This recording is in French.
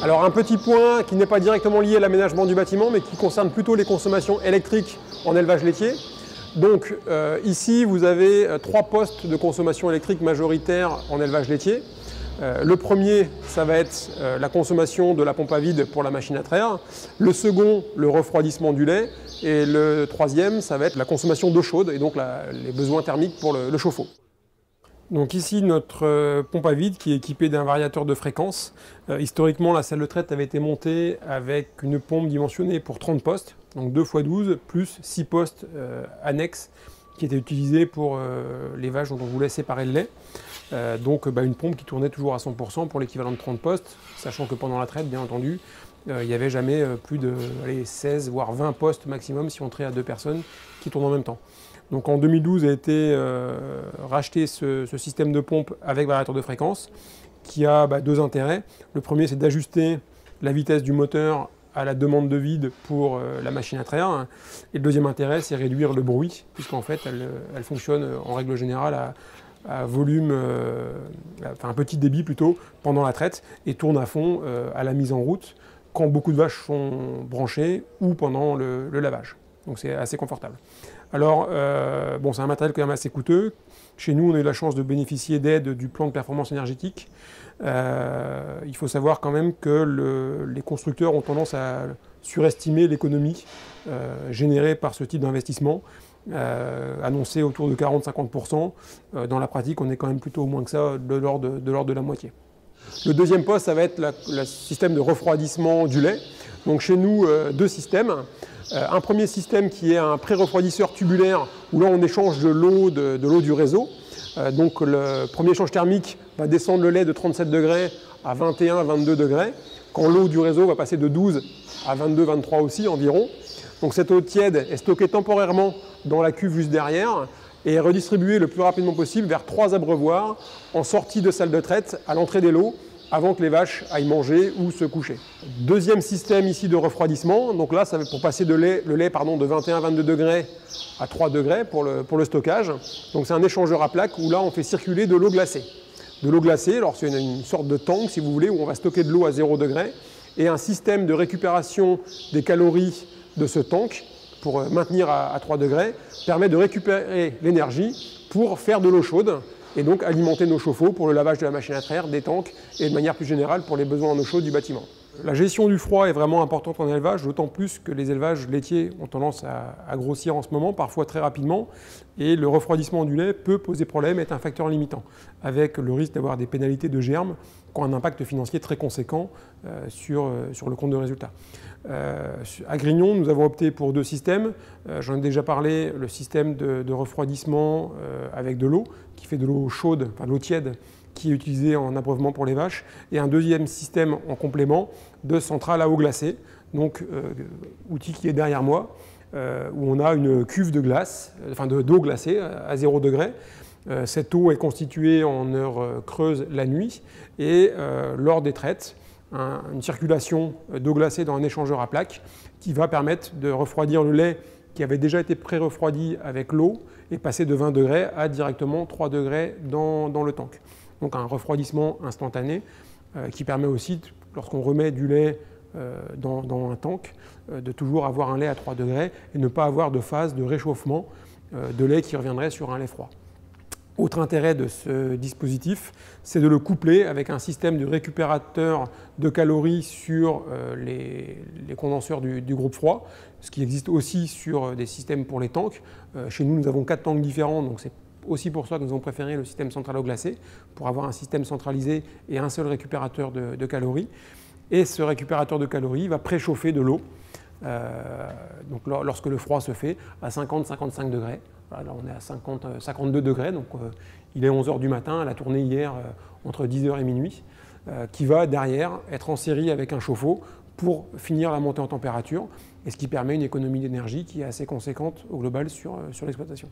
Alors un petit point qui n'est pas directement lié à l'aménagement du bâtiment, mais qui concerne plutôt les consommations électriques en élevage laitier. Donc ici, vous avez 3 postes de consommation électrique majoritaire en élevage laitier. Le premier, ça va être la consommation de la pompe à vide pour la machine à traire. Le second, le refroidissement du lait. Et le troisième, ça va être la consommation d'eau chaude et donc les besoins thermiques pour le chauffe-eau. Donc ici, notre pompe à vide qui est équipée d'un variateur de fréquence. Historiquement, la salle de traite avait été montée avec une pompe dimensionnée pour 30 postes, donc 2 x 12, plus 6 postes annexes qui étaient utilisés pour les vaches dont on voulait séparer le lait. Donc une pompe qui tournait toujours à 100% pour l'équivalent de 30 postes, sachant que pendant la traite, bien entendu, il n'y avait jamais plus de 16 voire 20 postes maximum si on traitait à 2 personnes qui tournent en même temps. Donc en 2012 a été racheté ce système de pompe avec variateur de fréquence qui a 2 intérêts. Le premier, c'est d'ajuster la vitesse du moteur à la demande de vide pour la machine à traire. Et le deuxième intérêt, c'est réduire le bruit, puisqu'en fait, elle fonctionne en règle générale à volume, enfin un petit débit plutôt, pendant la traite et tourne à fond à la mise en route quand beaucoup de vaches sont branchées ou pendant le lavage. Donc c'est assez confortable. Alors, c'est un matériel quand même assez coûteux. Chez nous, on a eu la chance de bénéficier d'aide du plan de performance énergétique. Il faut savoir quand même que les constructeurs ont tendance à surestimer l'économie générée par ce type d'investissement, annoncé autour de 40-50%. Dans la pratique, on est quand même plutôt moins que ça, de l'ordre de la moitié. Le deuxième poste, ça va être le système de refroidissement du lait. Donc chez nous, 2 systèmes. Un premier système qui est un pré-refroidisseur tubulaire où là on échange de l'eau du réseau. Donc le premier échange thermique va descendre le lait de 37 degrés à 21-22 degrés, quand l'eau du réseau va passer de 12 à 22-23 aussi environ. Donc cette eau tiède est stockée temporairement dans la cuve juste derrière et est redistribuée le plus rapidement possible vers 3 abreuvoirs en sortie de salle de traite à l'entrée des lots, avant que les vaches aillent manger ou se coucher. Deuxième système ici de refroidissement, donc là ça va pour passer le lait de 21-22 degrés à 3 degrés pour le stockage. Donc c'est un échangeur à plaques où là on fait circuler de l'eau glacée. De l'eau glacée, alors c'est une sorte de tank si vous voulez, où on va stocker de l'eau à 0 degré et un système de récupération des calories de ce tank pour maintenir à 3 degrés permet de récupérer l'énergie pour faire de l'eau chaude et donc alimenter nos chauffe-eau pour le lavage de la machine à traire, des tanks et de manière plus générale pour les besoins en eau chaude du bâtiment. La gestion du froid est vraiment importante en élevage, d'autant plus que les élevages laitiers ont tendance à grossir en ce moment, parfois très rapidement, et le refroidissement du lait peut poser problème et être un facteur limitant, avec le risque d'avoir des pénalités de germes qui ont un impact financier très conséquent sur le compte de résultat. À Grignon, nous avons opté pour 2 systèmes. J'en ai déjà parlé, le système de refroidissement avec de l'eau, qui fait de l'eau chaude, enfin de l'eau tiède, qui est utilisée en abreuvement pour les vaches, et un deuxième système en complément de centrale à eau glacée, donc outil qui est derrière moi, où on a une cuve de glace, enfin d'eau glacée à 0 degré. Cette eau est constituée en heure creuse la nuit, et lors des traites, une circulation d'eau glacée dans un échangeur à plaques qui va permettre de refroidir le lait qui avait déjà été pré-refroidi avec l'eau et passer de 20 degrés à directement 3 degrés dans le tank. Donc un refroidissement instantané qui permet aussi, lorsqu'on remet du lait dans un tank, de toujours avoir un lait à 3 degrés et ne pas avoir de phase de réchauffement de lait qui reviendrait sur un lait froid. Autre intérêt de ce dispositif, c'est de le coupler avec un système de récupérateur de calories sur les condenseurs du groupe froid, ce qui existe aussi sur des systèmes pour les tanks. Chez nous, nous avons 4 tanks différents, donc c'est aussi pour ça que nous avons préféré le système central eau glacée, pour avoir un système centralisé et un seul récupérateur de calories. Et ce récupérateur de calories va préchauffer de l'eau, donc lorsque le froid se fait, à 50-55 degrés. Voilà, là on est à 52 degrés, donc il est 11 h du matin, elle a tourné hier entre 10 h et minuit, qui va derrière être en série avec un chauffe-eau pour finir la montée en température, et ce qui permet une économie d'énergie qui est assez conséquente au global sur l'exploitation.